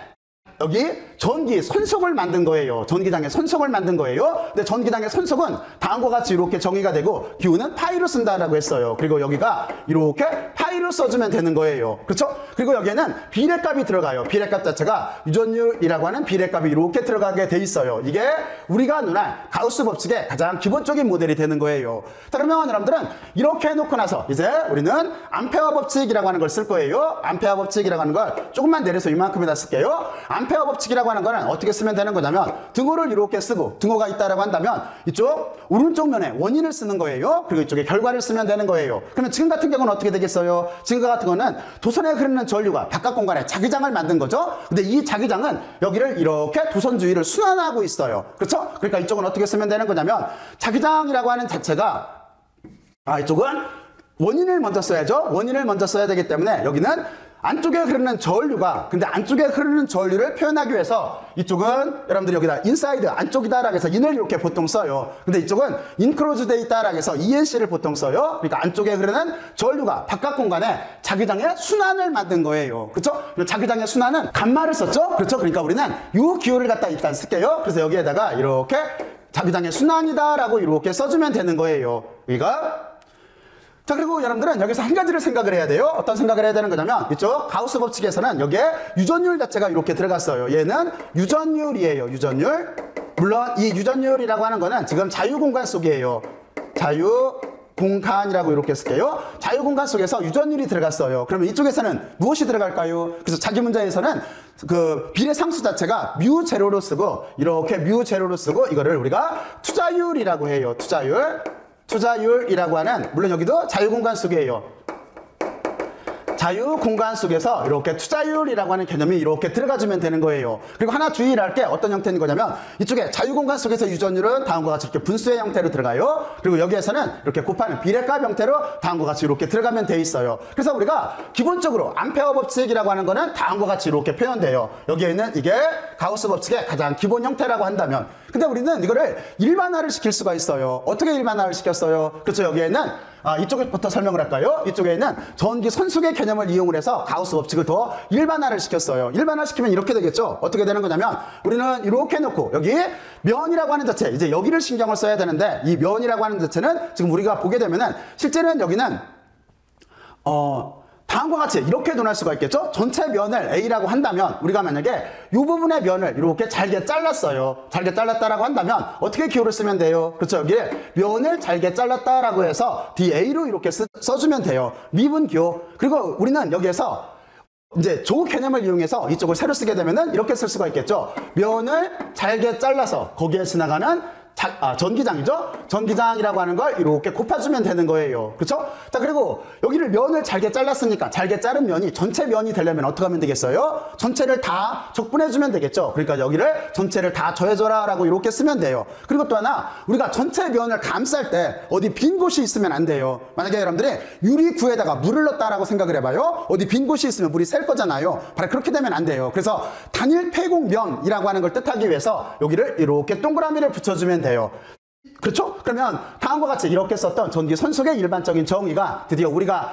여기 전기 손석을 만든 거예요. 전기장의 손석을 만든 거예요. 근데 전기장의 손석은 다음과 같이 이렇게 정의가 되고 기호는 파이로 쓴다라고 했어요. 그리고 여기가 이렇게 파이로 써주면 되는 거예요. 그렇죠? 그리고 여기에는 비례값이 들어가요. 비례값 자체가 유전율이라고 하는 비례값이 이렇게 들어가게 돼 있어요. 이게 우리가 눈알 가우스 법칙의 가장 기본적인 모델이 되는 거예요. 자, 그러면 여러분들은 이렇게 해놓고 나서 이제 우리는 암페어 법칙이라고 하는 걸 쓸 거예요. 암페어 법칙이라고 하는 걸 조금만 내려서 이만큼에다 쓸게요. 암페어 법칙이라고 하는 거는 어떻게 쓰면 되는 거냐면 등호를 이렇게 쓰고, 등호가 있다라고 한다면 이쪽 오른쪽 면에 원인을 쓰는 거예요. 그리고 이쪽에 결과를 쓰면 되는 거예요. 그러면 지금 같은 경우는 어떻게 되겠어요? 지금과 같은 거는 도선에 흐르는 전류가 바깥 공간에 자기장을 만든 거죠. 근데 이 자기장은 여기를 이렇게 도선 주위를 순환하고 있어요. 그렇죠? 그러니까 이쪽은 어떻게 쓰면 되는 거냐면 자기장이라고 하는 자체가 이쪽은 원인을 먼저 써야죠. 원인을 먼저 써야 되기 때문에 여기는 안쪽에 흐르는 전류가, 근데 안쪽에 흐르는 전류를 표현하기 위해서 이쪽은 여러분들이 여기다 인사이드, 안쪽이다라고 해서 인을 이렇게 보통 써요. 근데 이쪽은 인크로즈돼 있다라고 해서 ENC를 보통 써요. 그러니까 안쪽에 흐르는 전류가 바깥 공간에 자기장의 순환을 만든 거예요. 그렇죠? 자기장의 순환은 감마를 썼죠? 그렇죠? 그러니까 우리는 이 기호를 갖다 일단 쓸게요. 그래서 여기에다가 이렇게 자기장의 순환이다라고 이렇게 써주면 되는 거예요. 여기가. 자, 그리고 여러분들은 여기서 한 가지를 생각을 해야 돼요. 어떤 생각을 해야 되는 거냐면 이쪽 가우스 법칙에서는 여기에 유전율 자체가 이렇게 들어갔어요. 얘는 유전율이에요. 유전율. 물론 이 유전율이라고 하는 거는 지금 자유공간 속이에요. 자유공간 공간이라고 이렇게 쓸게요. 자유공간 속에서 유전율이 들어갔어요. 그러면 이쪽에서는 무엇이 들어갈까요? 그래서 자기 문제에서는 그 비례상수 자체가 뮤 제로로 쓰고 이렇게 뮤 제로로 쓰고 이거를 우리가 투자율이라고 해요. 투자율이라고 하는, 물론 여기도 자유공간 속이에요. 자유공간 속에서 이렇게 투자율이라고 하는 개념이 이렇게 들어가주면 되는 거예요. 그리고 하나 주의를 할 게 어떤 형태인 거냐면 이쪽에 자유공간 속에서 유전율은 다음과 같이 이렇게 분수의 형태로 들어가요. 그리고 여기에서는 이렇게 곱하는 비례값 형태로 다음과 같이 이렇게 들어가면 돼 있어요. 그래서 우리가 기본적으로 암페어 법칙이라고 하는 거는 다음과 같이 이렇게 표현돼요. 여기에 있는 이게 가우스 법칙의 가장 기본 형태라고 한다면, 근데 우리는 이거를 일반화를 시킬 수가 있어요. 어떻게 일반화를 시켰어요? 그렇죠. 여기에는 이쪽부터 설명을 할까요? 이쪽에 있는 전기 선속의 개념을 이용을 해서 가우스 법칙을 더 일반화를 시켰어요. 일반화시키면 이렇게 되겠죠. 어떻게 되는 거냐면 우리는 이렇게 놓고 여기 면이라고 하는 자체, 이제 여기를 신경을 써야 되는데 이 면이라고 하는 자체는 지금 우리가 보게 되면은 실제는 여기는 다음과 같이 이렇게 논할 수가 있겠죠? 전체 면을 A라고 한다면 우리가 만약에 이 부분의 면을 이렇게 잘게 잘랐어요. 잘게 잘랐다라고 한다면 어떻게 기호를 쓰면 돼요? 그렇죠? 여기에 면을 잘게 잘랐다라고 해서 DA로 이렇게 써주면 돼요. 미분 기호. 그리고 우리는 여기에서 이제 조 개념을 이용해서 이쪽을 새로 쓰게 되면은 이렇게 쓸 수가 있겠죠? 면을 잘게 잘라서 거기에 지나가는 전기장이죠? 전기장이라고 하는 걸 이렇게 곱해주면 되는 거예요. 그렇죠? 자, 그리고 여기를 면을 잘게 잘랐으니까 잘게 자른 면이 전체 면이 되려면 어떻게 하면 되겠어요? 전체를 다 적분해주면 되겠죠? 그러니까 여기를 전체를 다 더해줘라 라고 이렇게 쓰면 돼요. 그리고 또 하나, 우리가 전체 면을 감쌀 때 어디 빈 곳이 있으면 안 돼요. 만약에 여러분들이 유리구에다가 물을 넣었다라고 생각을 해봐요. 어디 빈 곳이 있으면 물이 셀 거잖아요. 바로 그렇게 되면 안 돼요. 그래서 단일 폐곡면이라고 하는 걸 뜻하기 위해서 여기를 이렇게 동그라미를 붙여주면 돼요. 그렇죠? 그러면 다음과 같이 이렇게 썼던 전기 선속의 일반적인 정의가 드디어 우리가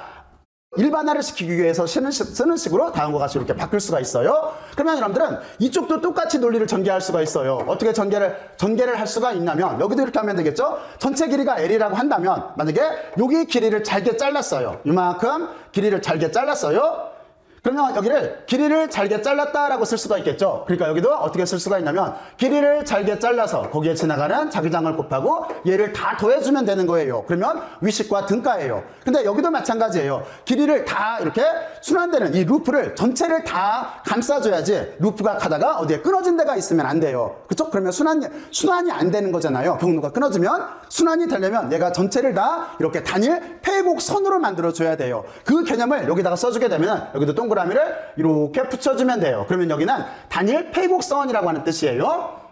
일반화를 시키기 위해서 쓰는 식으로 다음과 같이 이렇게 바뀔 수가 있어요. 그러면 여러분들은 이쪽도 똑같이 논리를 전개할 수가 있어요. 어떻게 전개를 할 수가 있냐면 여기도 이렇게 하면 되겠죠? 전체 길이가 L이라고 한다면 만약에 여기 길이를 잘게 잘랐어요. 이만큼 길이를 잘게 잘랐어요. 그러면 여기를 길이를 잘게 잘랐다라고 쓸 수가 있겠죠. 그러니까 여기도 어떻게 쓸 수가 있냐면 길이를 잘게 잘라서 거기에 지나가는 자기장을 곱하고 얘를 다 더해주면 되는 거예요. 그러면 위식과 등가예요. 근데 여기도 마찬가지예요. 길이를 다 이렇게 순환되는 이 루프를 전체를 다 감싸줘야지 루프가 가다가 어디에 끊어진 데가 있으면 안 돼요. 그렇죠? 그러면 순환이 안 되는 거잖아요. 경로가 끊어지면 순환이 되려면 얘가 전체를 다 이렇게 단일 폐곡선으로 만들어줘야 돼요. 그 개념을 여기다가 써주게 되면 여기도 동그라미를 이렇게 붙여주면 돼요. 그러면 여기는 단일 폐곡선이라고 하는 뜻이에요.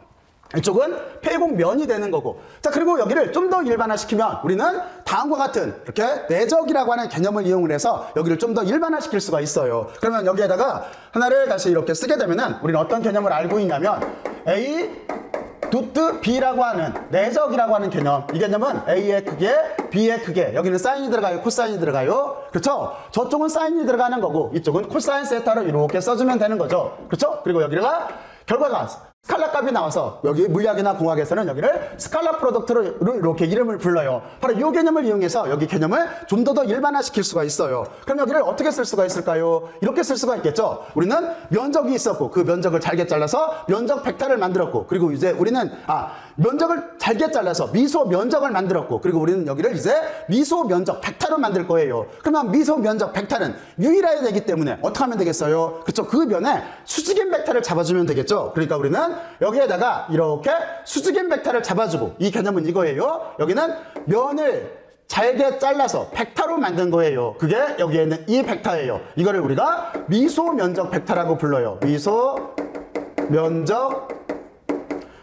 이쪽은 폐곡면이 되는 거고. 자, 그리고 여기를 좀 더 일반화시키면 우리는 다음과 같은 이렇게 내적이라고 하는 개념을 이용을 해서 여기를 좀 더 일반화시킬 수가 있어요. 그러면 여기에다가 하나를 다시 이렇게 쓰게 되면은 우리는 어떤 개념을 알고 있냐면 A 도트 B라고 하는 내적이라고 하는 개념. 이 개념은 A의 크기에 B의 크기에 여기는 사인이 들어가요, 코사인이 들어가요. 그렇죠? 저쪽은 사인이 들어가는 거고 이쪽은 코사인 세타로 이렇게 써주면 되는 거죠. 그렇죠? 그리고 여기가 결과가 스칼라 값이 나와서 여기 물리학이나 공학에서는 여기를 스칼라 프로덕트로 이렇게 이름을 불러요. 바로 이 개념을 이용해서 여기 개념을 좀 더 일반화시킬 수가 있어요. 그럼 여기를 어떻게 쓸 수가 있을까요? 이렇게 쓸 수가 있겠죠. 우리는 면적이 있었고 그 면적을 잘게 잘라서 면적 벡터를 만들었고, 그리고 이제 우리는 면적을 잘게 잘라서 미소 면적을 만들었고, 그리고 우리는 여기를 이제 미소 면적 벡터로 만들 거예요. 그러면 미소 면적 벡터는 유일해야 되기 때문에 어떻게 하면 되겠어요? 그렇죠? 그 면에 수직인 벡터를 잡아주면 되겠죠. 그러니까 우리는 여기에다가 이렇게 수직인 벡터를 잡아주고, 이 개념은 이거예요. 여기는 면을 잘게 잘라서 벡터로 만든 거예요. 그게 여기에 있는 이 벡터예요. 이거를 우리가 미소 면적 벡터라고 불러요. 미소 면적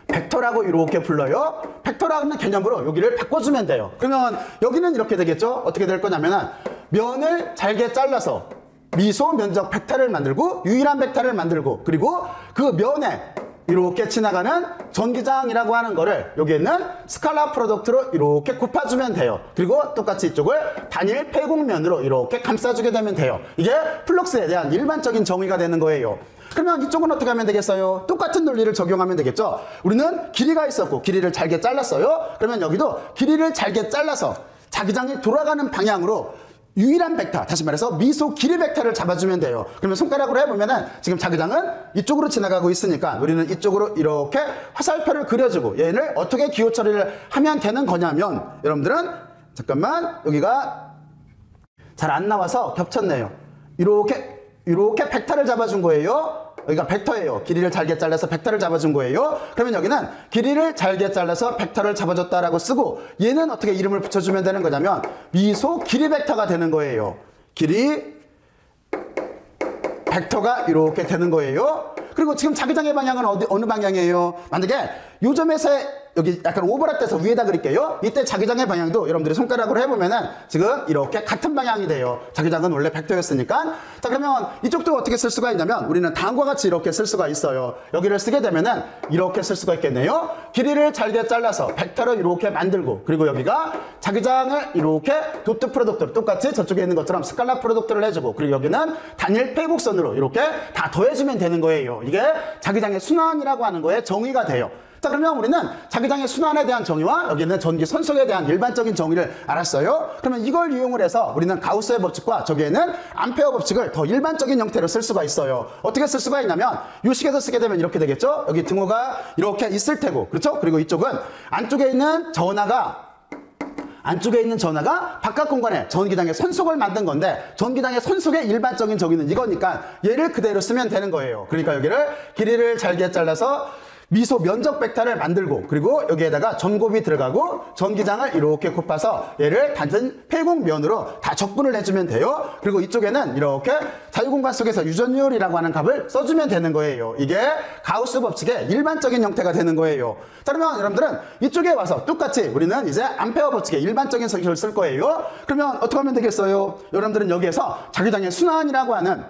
벡터라고 이렇게 불러요. 벡터라는 개념으로 여기를 바꿔주면 돼요. 그러면 여기는 이렇게 되겠죠. 어떻게 될 거냐면은 면을 잘게 잘라서 미소 면적 벡터를 만들고 유일한 벡터를 만들고, 그리고 그 면에 이렇게 지나가는 전기장이라고 하는 거를 여기에 있는 스칼라 프로덕트로 이렇게 곱해주면 돼요. 그리고 똑같이 이쪽을 단일 폐곡면으로 이렇게 감싸주게 되면 돼요. 이게 플럭스에 대한 일반적인 정의가 되는 거예요. 그러면 이쪽은 어떻게 하면 되겠어요? 똑같은 논리를 적용하면 되겠죠. 우리는 길이가 있었고 길이를 잘게 잘랐어요. 그러면 여기도 길이를 잘게 잘라서 자기장이 돌아가는 방향으로 유일한 벡터, 다시 말해서 미소 길이 벡터를 잡아주면 돼요. 그러면 손가락으로 해보면은 지금 자기장은 이쪽으로 지나가고 있으니까 우리는 이쪽으로 이렇게 화살표를 그려주고 얘를 어떻게 기호 처리를 하면 되는 거냐면, 여러분들은 잠깐만 여기가 잘 안 나와서 겹쳤네요. 이렇게 벡터를 잡아준 거예요. 여기가 벡터예요. 길이를 잘게 잘라서 벡터를 잡아준 거예요. 그러면 여기는 길이를 잘게 잘라서 벡터를 잡아줬다라고 쓰고 얘는 어떻게 이름을 붙여주면 되는 거냐면 미소 길이 벡터가 되는 거예요. 길이 벡터가 이렇게 되는 거예요. 그리고 지금 자기장의 방향은 어느 방향이에요? 만약에 요 점에서 여기 약간 오버랩돼서 위에다 그릴게요. 이때 자기장의 방향도 여러분들이 손가락으로 해보면은 지금 이렇게 같은 방향이 돼요. 자기장은 원래 벡터였으니까. 자, 그러면 이쪽도 어떻게 쓸 수가 있냐면 우리는 다음과 같이 이렇게 쓸 수가 있어요. 여기를 쓰게 되면은 이렇게 쓸 수가 있겠네요. 길이를 잘게 잘라서 벡터를 이렇게 만들고, 그리고 여기가 자기장을 이렇게 도트 프로덕트로 똑같이 저쪽에 있는 것처럼 스칼라 프로덕트를 해주고, 그리고 여기는 단일 폐곡선으로 이렇게 다 더해주면 되는 거예요. 이게 자기장의 순환이라고 하는 거에 정의가 돼요. 자, 그러면 우리는 자기장의 순환에 대한 정의와 여기는 전기 선속에 대한 일반적인 정의를 알았어요. 그러면 이걸 이용을 해서 우리는 가우스의 법칙과 저기에는 암페어 법칙을 더 일반적인 형태로 쓸 수가 있어요. 어떻게 쓸 수가 있냐면 이 식에서 쓰게 되면 이렇게 되겠죠. 여기 등호가 이렇게 있을 테고, 그렇죠? 그리고 이쪽은 안쪽에 있는 전하가 바깥 공간에 전기장의 선속을 만든 건데, 전기장의 선속의 일반적인 정의는 이거니까 얘를 그대로 쓰면 되는 거예요. 그러니까 여기를 길이를 잘게 잘라서 미소 면적 벡터를 만들고, 그리고 여기에다가 전곱이 들어가고 전기장을 이렇게 곱해서 얘를 단순 폐곡면으로 다 적분을 해주면 돼요. 그리고 이쪽에는 이렇게 자유공간 속에서 유전율이라고 하는 값을 써주면 되는 거예요. 이게 가우스 법칙의 일반적인 형태가 되는 거예요. 자, 그러면 여러분들은 이쪽에 와서 똑같이 우리는 이제 암페어 법칙의 일반적인 성질을 쓸 거예요. 그러면 어떻게 하면 되겠어요? 여러분들은 여기에서 자기장의 순환이라고 하는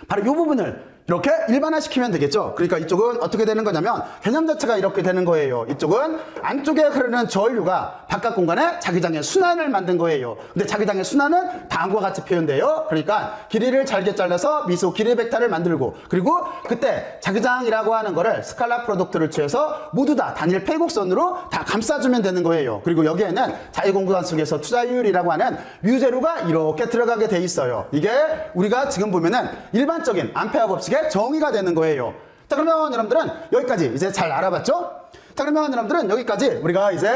바로 이 부분을 이렇게 일반화시키면 되겠죠. 그러니까 이쪽은 어떻게 되는 거냐면 개념 자체가 이렇게 되는 거예요. 이쪽은 안쪽에 흐르는 전류가 바깥 공간에 자기장의 순환을 만든 거예요. 근데 자기장의 순환은 다음과 같이 표현돼요. 그러니까 길이를 잘게 잘라서 미소 길이 벡터를 만들고, 그리고 그때 자기장이라고 하는 거를 스칼라 프로덕트를 취해서 모두 다 단일 폐곡선으로 다 감싸주면 되는 거예요. 그리고 여기에는 자유공간 속에서 투자율이라고 하는 뮤제로가 이렇게 들어가게 돼 있어요. 이게 우리가 지금 보면은 일반적인 암페어 법칙의 정의가 되는 거예요. 자, 그러면 여러분들은 여기까지 이제 잘 알아봤죠? 자, 그러면 여러분들은 여기까지 우리가 이제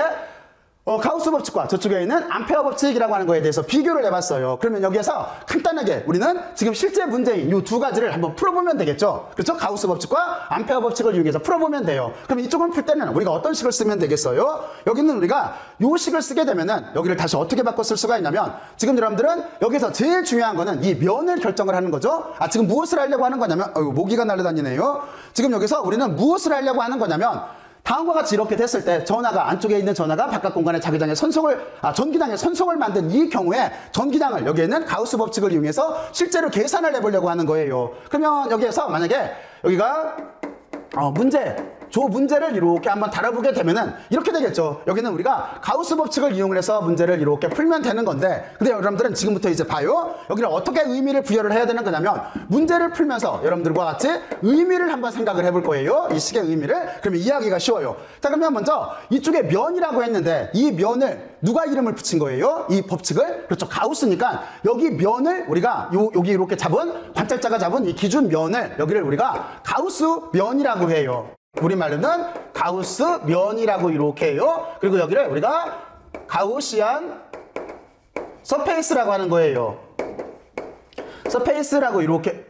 가우스 법칙과 저쪽에 있는 암페어 법칙이라고 하는 거에 대해서 비교를 해봤어요. 그러면 여기에서 간단하게 우리는 지금 실제 문제인 이 두 가지를 한번 풀어보면 되겠죠. 그렇죠? 가우스 법칙과 암페어 법칙을 이용해서 풀어보면 돼요. 그럼 이쪽을 풀 때는 우리가 어떤 식을 쓰면 되겠어요? 여기는 우리가 이 식을 쓰게 되면은 여기를 다시 어떻게 바꿔 쓸 수가 있냐면, 지금 여러분들은 여기서 제일 중요한 거는 이 면을 결정을 하는 거죠. 지금 무엇을 하려고 하는 거냐면, 모기가 날아다니네요. 지금 여기서 우리는 무엇을 하려고 하는 거냐면, 다음과 같이 이렇게 됐을 때 전하가 안쪽에 있는 전하가 바깥 공간에 자기장의 전기장의 선속을 만든 이 경우에 전기장을 여기에는 가우스 법칙을 이용해서 실제로 계산을 해보려고 하는 거예요. 그러면 여기에서 만약에 여기가 문제를 이렇게 한번 다뤄보게 되면은 이렇게 되겠죠. 여기는 우리가 가우스 법칙을 이용을 해서 문제를 이렇게 풀면 되는 건데, 근데 여러분들은 지금부터 이제 봐요. 여기를 어떻게 의미를 부여를 해야 되는 거냐면, 문제를 풀면서 여러분들과 같이 의미를 한번 생각을 해볼 거예요. 이 식의 의미를. 그러면 이해하기가 쉬워요. 자, 그러면 먼저 이쪽에 면이라고 했는데 이 면을 누가 이름을 붙인 거예요? 이 법칙을. 그렇죠. 가우스니까 여기 면을 우리가 여기 이렇게 잡은 관찰자가 잡은 이 기준 면을 여기를 우리가 가우스 면이라고 해요. 우리말로는 가우스 면이라고 이렇게 해요. 그리고 여기를 우리가 가우시안 서페이스라고 하는 거예요. 서페이스라고 이렇게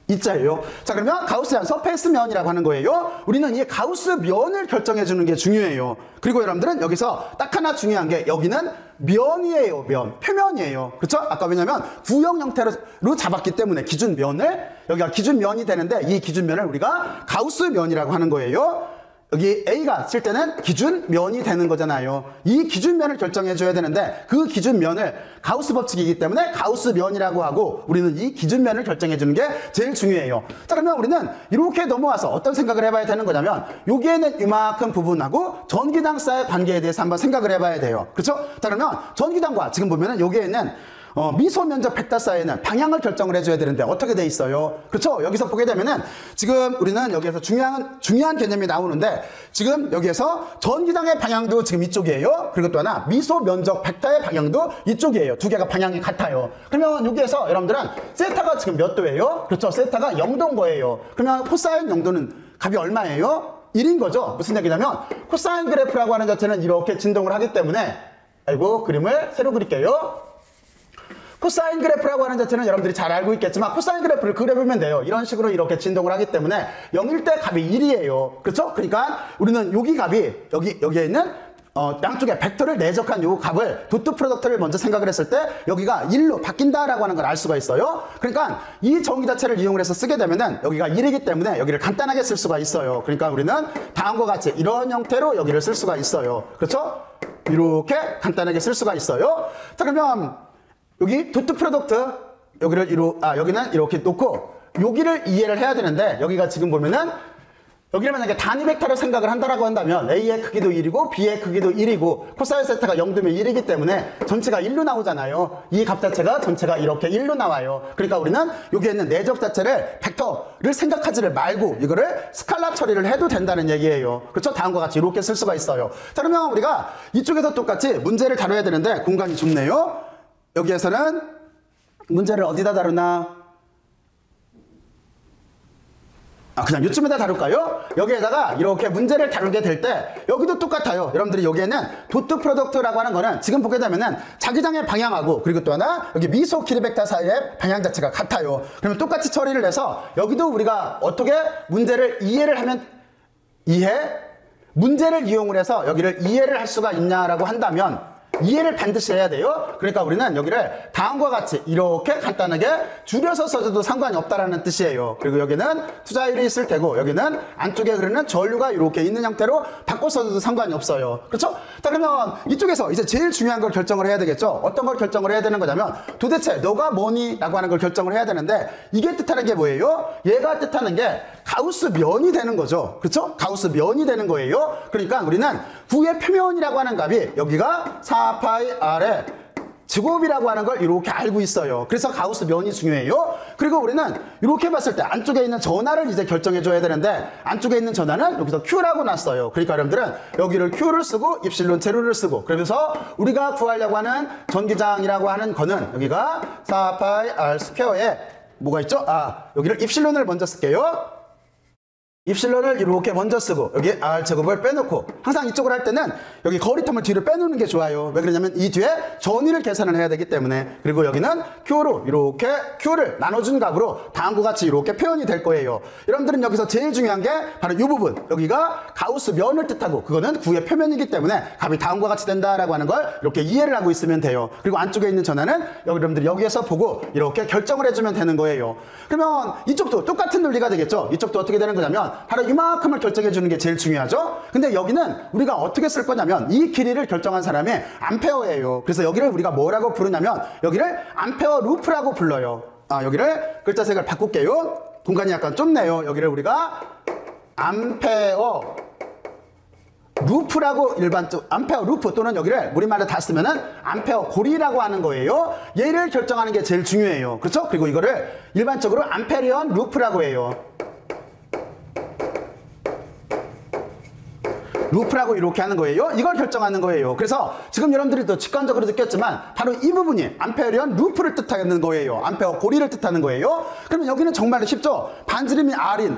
이자예요. 자, 그러면 가우스안 서페이스 면이라고 하는 거예요. 우리는 이 가우스 면을 결정해 주는 게 중요해요. 그리고 여러분들은 여기서 딱 하나 중요한 게, 여기는 면이에요. 면, 표면이에요. 그렇죠? 아까 왜냐면 구형 형태로 잡았기 때문에 기준 면을, 여기가 기준 면이 되는데 이 기준 면을 우리가 가우스 면이라고 하는 거예요. 여기 A가 쓸 때는 기준면이 되는 거잖아요. 이 기준면을 결정해 줘야 되는데 그 기준면을 가우스 법칙이기 때문에 가우스면이라고 하고, 우리는 이 기준면을 결정해 주는 게 제일 중요해요. 자, 그러면 우리는 이렇게 넘어와서 어떤 생각을 해봐야 되는 거냐면, 여기에는 이만큼 부분하고 전기장사의 관계에 대해서 한번 생각을 해봐야 돼요. 그렇죠? 자, 그러면 전기장과 지금 보면은 여기에는 미소 면적 벡터 사이에는 방향을 결정을 해줘야 되는데 어떻게 돼 있어요? 그렇죠? 여기서 보게 되면은 지금 우리는 여기에서 중요한 개념이 나오는데, 지금 여기에서 전기장의 방향도 지금 이쪽이에요. 그리고 또 하나 미소 면적 벡터의 방향도 이쪽이에요. 두 개가 방향이 같아요. 그러면 여기에서 여러분들은 세타가 지금 몇 도예요? 그렇죠? 세타가 0도인 거예요. 그러면 코사인 0도는 값이 얼마예요? 1인 거죠. 무슨 얘기냐면 코사인 그래프라고 하는 자체는 이렇게 진동을 하기 때문에 아이고 그림을 새로 그릴게요. 코사인 그래프라고 하는 자체는 여러분들이 잘 알고 있겠지만 코사인 그래프를 그려보면 돼요. 이런 식으로 이렇게 진동을 하기 때문에 0일 때 값이 1이에요. 그렇죠? 그러니까 우리는 여기 값이 여기에 있는 양쪽에 벡터를 내적한 요 값을 도트 프로덕트를 먼저 생각을 했을 때 여기가 1로 바뀐다라고 하는 걸 알 수가 있어요. 그러니까 이 정의 자체를 이용을 해서 쓰게 되면은 여기가 1이기 때문에 여기를 간단하게 쓸 수가 있어요. 그러니까 우리는 다음과 같이 이런 형태로 여기를 쓸 수가 있어요. 그렇죠? 이렇게 간단하게 쓸 수가 있어요. 자, 그러면 여기 도트 프로덕트 여기는 이렇게 놓고 여기를 이해를 해야 되는데 여기가 지금 보면은 여기를 만약에 단위 벡터로 생각을 한다라고 한다면 A의 크기도 1이고 B의 크기도 1이고 코사인 세타가 0되면 1이기 때문에 전체가 1로 나오잖아요. 이 값 자체가 전체가 이렇게 1로 나와요. 그러니까 우리는 여기에 있는 내적 자체를 벡터를 생각하지를 말고 이거를 스칼라 처리를 해도 된다는 얘기예요. 그렇죠? 다음과 같이 이렇게 쓸 수가 있어요. 자, 그러면 우리가 이쪽에서 똑같이 문제를 다뤄야 되는데 공간이 좁네요. 여기에서는 문제를 어디다 다루나? 그냥 요쯤에다 다룰까요? 여기에다가 이렇게 문제를 다루게 될 때 여기도 똑같아요. 여러분들이 여기에는 도트 프로덕트라고 하는 거는 지금 보게 되면은 자기장의 방향하고 그리고 또 하나 여기 미소 길이 벡터 사이의 방향 자체가 같아요. 그러면 똑같이 처리를 해서 여기도 우리가 어떻게 문제를 이해를 하면 문제를 이용을 해서 여기를 이해를 할 수가 있냐라고 한다면 이해를 반드시 해야 돼요. 그러니까 우리는 여기를 다음과 같이 이렇게 간단하게 줄여서 써줘도 상관이 없다라는 뜻이에요. 그리고 여기는 투자율이 있을 테고 여기는 안쪽에 흐르는 전류가 이렇게 있는 형태로 바꿔 써줘도 상관이 없어요. 그렇죠? 자, 그러면 이쪽에서 이제 제일 중요한 걸 결정을 해야 되겠죠. 어떤 걸 결정을 해야 되는 거냐면 도대체 너가 뭐니? 라고 하는 걸 결정을 해야 되는데 이게 뜻하는 게 뭐예요? 얘가 뜻하는 게 가우스 면이 되는 거죠. 그렇죠? 가우스 면이 되는 거예요. 그러니까 우리는 구의 표면이라고 하는 값이 여기가 4파이 R의 제곱이라고 하는 걸 이렇게 알고 있어요. 그래서 가우스 면이 중요해요. 그리고 우리는 이렇게 봤을 때 안쪽에 있는 전하를 이제 결정해 줘야 되는데 안쪽에 있는 전하는 여기서 Q라고 놨어요. 그러니까 여러분들은 여기를 Q를 쓰고 입실론 제로를 쓰고 그러면서 우리가 구하려고 하는 전기장이라고 하는 거는 여기가 4파이 R 스퀘어에 뭐가 있죠? 여기를 입실론을 먼저 쓸게요. 입실론을 이렇게 먼저 쓰고 여기 R제곱을 빼놓고 항상 이쪽을 할 때는 여기 거리텀을 뒤로 빼놓는 게 좋아요. 왜 그러냐면 이 뒤에 전위를 계산을 해야 되기 때문에. 그리고 여기는 Q로 이렇게 Q를 나눠준 값으로 다음과 같이 이렇게 표현이 될 거예요. 여러분들은 여기서 제일 중요한 게 바로 이 부분, 여기가 가우스 면을 뜻하고 그거는 구의 표면이기 때문에 값이 다음과 같이 된다라고 하는 걸 이렇게 이해를 하고 있으면 돼요. 그리고 안쪽에 있는 전하는 여러분들이 여기에서 보고 이렇게 결정을 해주면 되는 거예요. 그러면 이쪽도 똑같은 논리가 되겠죠. 이쪽도 어떻게 되는 거냐면 바로 이만큼을 결정해 주는 게 제일 중요하죠. 근데 여기는 우리가 어떻게 쓸 거냐면 이 길이를 결정한 사람이 암페어예요. 그래서 여기를 우리가 뭐라고 부르냐면 여기를 암페어 루프라고 불러요. 여기를 글자색을 바꿀게요. 공간이 약간 좁네요. 여기를 우리가 암페어 루프라고 암페어 루프 또는 여기를 우리말로 다 쓰면은 암페어 고리라고 하는 거예요. 얘를 결정하는 게 제일 중요해요. 그렇죠? 그리고 이거를 일반적으로 암페리언 루프라고 해요. 루프라고 이렇게 하는 거예요. 이걸 결정하는 거예요. 그래서 지금 여러분들이 더 직관적으로 느꼈지만 바로 이 부분이 암페리언 루프를 뜻하는 거예요. 암페어 고리를 뜻하는 거예요. 그러면 여기는 정말 쉽죠. 반지름이 R인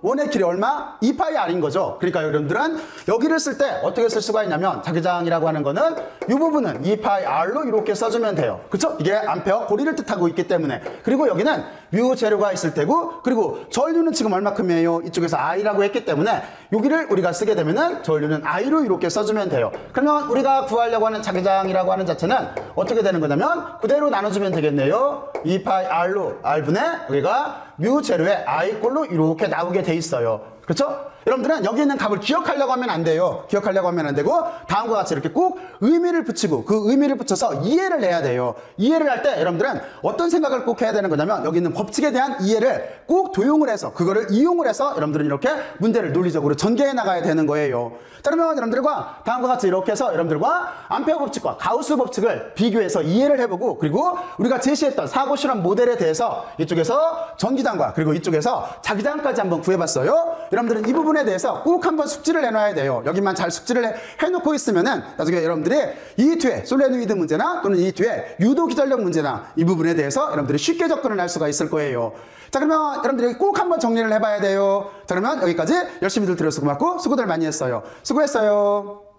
원의 길이 얼마? 2파이 R인 거죠. 그러니까 여러분들은 여기를 쓸 때 어떻게 쓸 수가 있냐면 자기장이라고 하는 거는 이 부분은 2파이 R로 이렇게 써주면 돼요. 그렇죠? 이게 암페어 고리를 뜻하고 있기 때문에. 그리고 여기는 뮤 재료가 있을 테고 그리고 전류는 지금 얼마큼이에요? 이쪽에서 I라고 했기 때문에 여기를 우리가 쓰게 되면은 전류는 I로 이렇게 써주면 돼요. 그러면 우리가 구하려고 하는 자기장이라고 하는 자체는 어떻게 되는 거냐면 그대로 나눠주면 되겠네요. 2파이 R로 R분의 여기가 뮤 제로의 I꼴로 이렇게 나오게 돼 있어요. 그렇죠? 여러분들은 여기 있는 값을 기억하려고 하면 안 돼요. 기억하려고 하면 안 되고 다음과 같이 이렇게 꼭 의미를 붙이고 그 의미를 붙여서 이해를 해야 돼요. 이해를 할 때 여러분들은 어떤 생각을 꼭 해야 되는 거냐면 여기 있는 법칙에 대한 이해를 꼭 도용을 해서 그거를 이용을 해서 여러분들은 이렇게 문제를 논리적으로 전개해 나가야 되는 거예요. 자, 그러면 여러분들과 다음과 같이 이렇게 해서 여러분들과 암페어 법칙과 가우스 법칙을 비교해서 이해를 해보고 그리고 우리가 제시했던 사고 실험 모델에 대해서 이쪽에서 전기장 자기장과 그리고 이쪽에서 자기장까지 한번 구해봤어요. 여러분들은 이 부분에 대해서 꼭 한번 숙지를 해놔야 돼요. 여기만 잘 숙지를 해놓고 있으면은 나중에 여러분들이 이 뒤에 솔레노이드 문제나 또는 이 뒤에 유도 기전력 문제나 이 부분에 대해서 여러분들이 쉽게 접근을 할 수가 있을 거예요. 자, 그러면 여러분들이 꼭 한번 정리를 해봐야 돼요. 자, 그러면 여기까지 열심히들 들어서 고맙고 수고들 많이 했어요. 수고했어요.